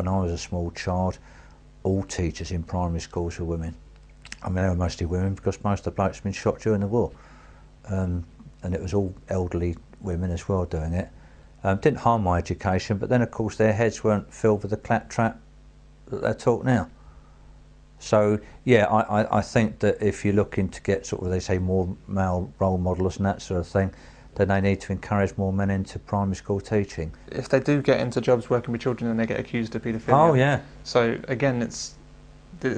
when I was a small child, all teachers in primary schools were women. I mean, they were mostly women because most of the blokes had been shot during the war. And it was all elderly women as well doing it. Didn't harm my education, but then of course their heads weren't filled with the claptrap that they're taught now. So yeah, I think that if you're looking to get sort of, they say, more male role models and that sort of thing, then they need to encourage more men into primary school teaching. If they do get into jobs working with children, then they get accused of paedophilia. Oh yeah. So again, it's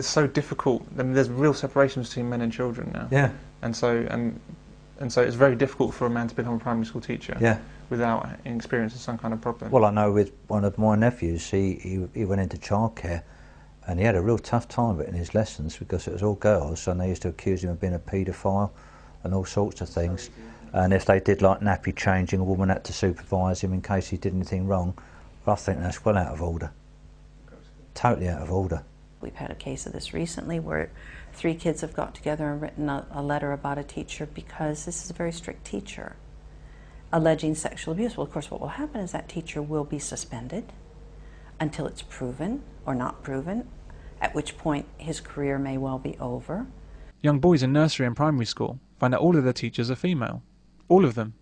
so difficult. I mean, there's real separations between men and children now. Yeah. And so it's very difficult for a man to become a primary school teacher. Yeah. Without experiencing some kind of problem. Well, I know with one of my nephews, he went into childcare, and he had a real tough time of it in his lessons because it was all girls, and they used to accuse him of being a paedophile and all sorts of things. And if they did like nappy changing, a woman had to supervise him in case he did anything wrong. But I think that's well out of order. Totally out of order. We've had a case of this recently where 3 kids have got together and written a letter about a teacher because this is a very strict teacher, alleging sexual abuse. Well, of course, what will happen is that teacher will be suspended until it's proven or not proven, at which point his career may well be over. Young boys in nursery and primary school find that all of their teachers are female. All of them.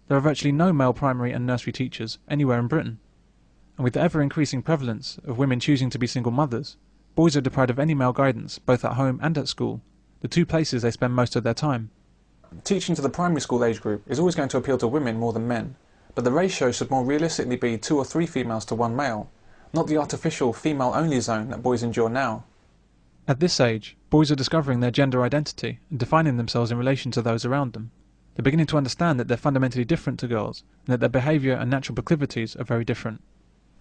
There are virtually no male primary and nursery teachers anywhere in Britain. And with the ever-increasing prevalence of women choosing to be single mothers, boys are deprived of any male guidance, both at home and at school, the 2 places they spend most of their time. Teaching to the primary school age group is always going to appeal to women more than men, but the ratio should more realistically be 2 or 3 females to 1 male, not the artificial female-only zone that boys endure now. At this age, boys are discovering their gender identity and defining themselves in relation to those around them. They're beginning to understand that they're fundamentally different to girls, and that their behaviour and natural proclivities are very different.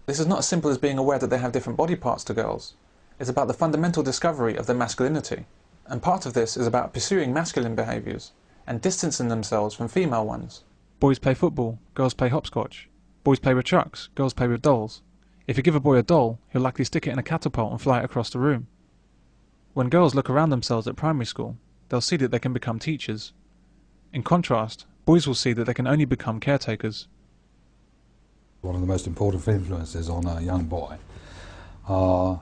This is not as simple as being aware that they have different body parts to girls. It's about the fundamental discovery of their masculinity, and part of this is about pursuing masculine behaviours and distancing themselves from female ones. Boys play football, girls play hopscotch. Boys play with trucks, girls play with dolls. If you give a boy a doll, he'll likely stick it in a catapult and fly it across the room. When girls look around themselves at primary school, they'll see that they can become teachers. In contrast, boys will see that they can only become caretakers. One of the most important influences on a young boy are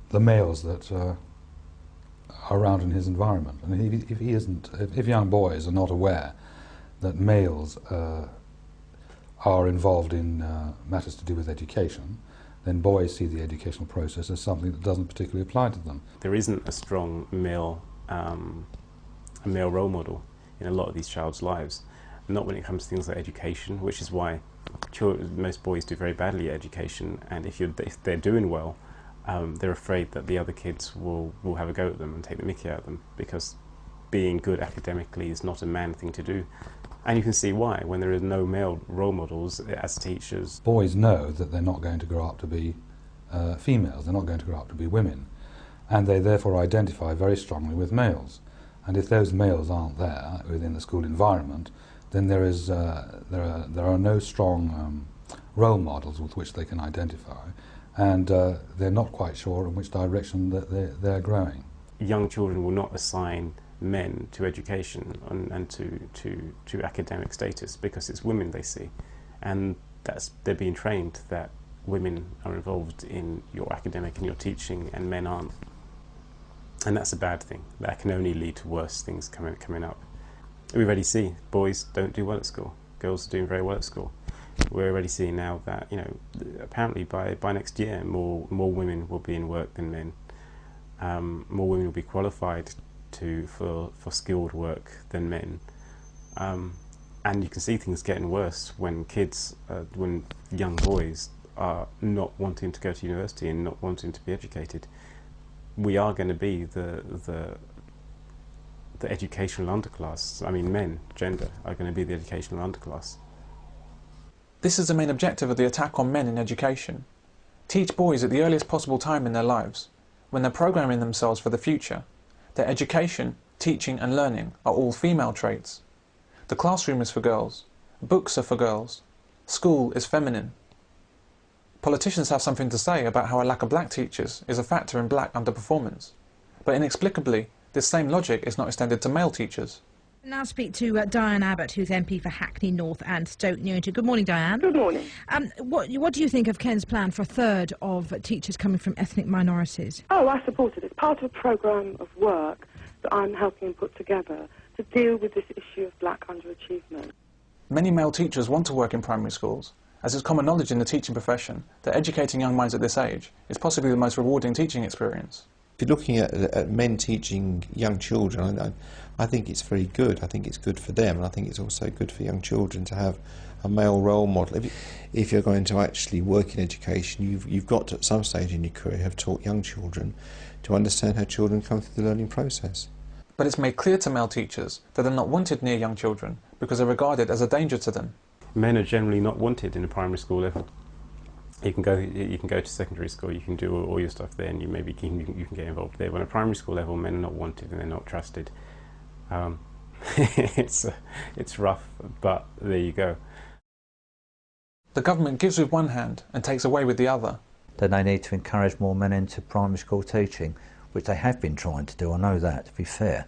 the males that are around in his environment. And if young boys are not aware that males are involved in matters to do with education, then boys see the educational process as something that doesn't particularly apply to them. There isn't a strong male role model in a lot of these child's lives, not when it comes to things like education, which is why most boys do very badly at education, and if they're doing well, they're afraid that the other kids will have a go at them and take the mickey out of them, because being good academically is not a man thing to do. And you can see why, when there are no male role models as teachers. Boys know that they're not going to grow up to be females, they're not going to grow up to be women, and they therefore identify very strongly with males. And if those males aren't there within the school environment, then there are no strong role models with which they can identify, and they're not quite sure in which direction that they're growing. Young children will not assign men to education and to academic status because it's women they see, and they're being trained that women are involved in your academic and your teaching and men aren't, and that's a bad thing. That can only lead to worse things coming up. We already see boys don't do well at school, girls are doing very well at school. We're already seeing now that, you know, apparently by next year more women will be in work than men. More women will be qualified for skilled work than men, and you can see things getting worse when when young boys are not wanting to go to university and not wanting to be educated. We are going to be the educational underclass. I mean, men, gender, are going to be the educational underclass. This is the main objective of the attack on men in education. Teach boys at the earliest possible time in their lives, when they're programming themselves for the future, that education, teaching and learning are all female traits. The classroom is for girls, books are for girls, school is feminine. Politicians have something to say about how a lack of black teachers is a factor in black underperformance, but inexplicably this same logic is not extended to male teachers. Now speak to Diane Abbott, who's MP for Hackney North and Stoke Newington. Good morning, Diane. Good morning. What do you think of Ken's plan for a third of teachers coming from ethnic minorities? Oh, I support it. It's part of a programme of work that I'm helping him put together to deal with this issue of black underachievement. Many male teachers want to work in primary schools, as it's common knowledge in the teaching profession that educating young minds at this age is possibly the most rewarding teaching experience. If you're looking at men teaching young children, I think it's very good. I think it's good for them, and I think it's also good for young children to have a male role model. If you're going to actually work in education, you've got to, at some stage in your career, have taught young children to understand how children come through the learning process. But it's made clear to male teachers that they're not wanted near young children because they're regarded as a danger to them. Men are generally not wanted in a primary school level. You can go to secondary school, you can do all your stuff there, and you can get involved there. But on a primary school level, men are not wanted and they're not trusted. It's rough, but there you go. The government gives with one hand and takes away with the other. Then they need to encourage more men into primary school teaching, which they have been trying to do, I know that, to be fair.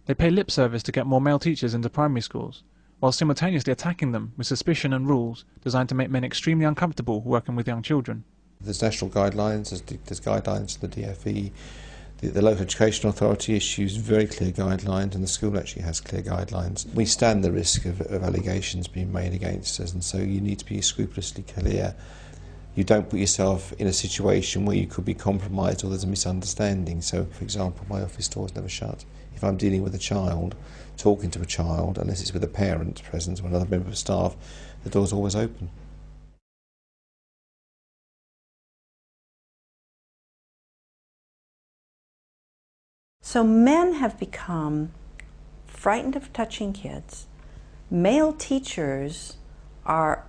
They pay lip service to get more male teachers into primary schools, while simultaneously attacking them with suspicion and rules designed to make men extremely uncomfortable working with young children. There's national guidelines, there's guidelines for the DFE, the local education authority issues very clear guidelines, and the school actually has clear guidelines. We stand the risk of allegations being made against us, and so you need to be scrupulously clear. You don't put yourself in a situation where you could be compromised or there's a misunderstanding. So, for example, my office door is never shut. If I'm dealing with a child, talking to a child, unless it's with a parent present or another member of staff, the door's always open. So men have become frightened of touching kids. Male teachers are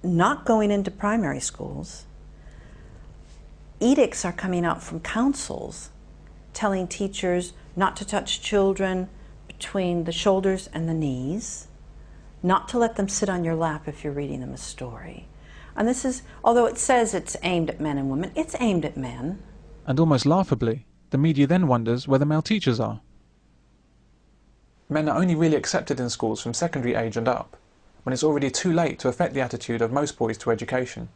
not going into primary schools. Edicts are coming out from councils telling teachers not to touch children between the shoulders and the knees, not to let them sit on your lap if you're reading them a story. And this is, although it says it's aimed at men and women, it's aimed at men. And almost laughably, the media then wonders where the male teachers are. Men are only really accepted in schools from secondary age and up, when it's already too late to affect the attitude of most boys to education.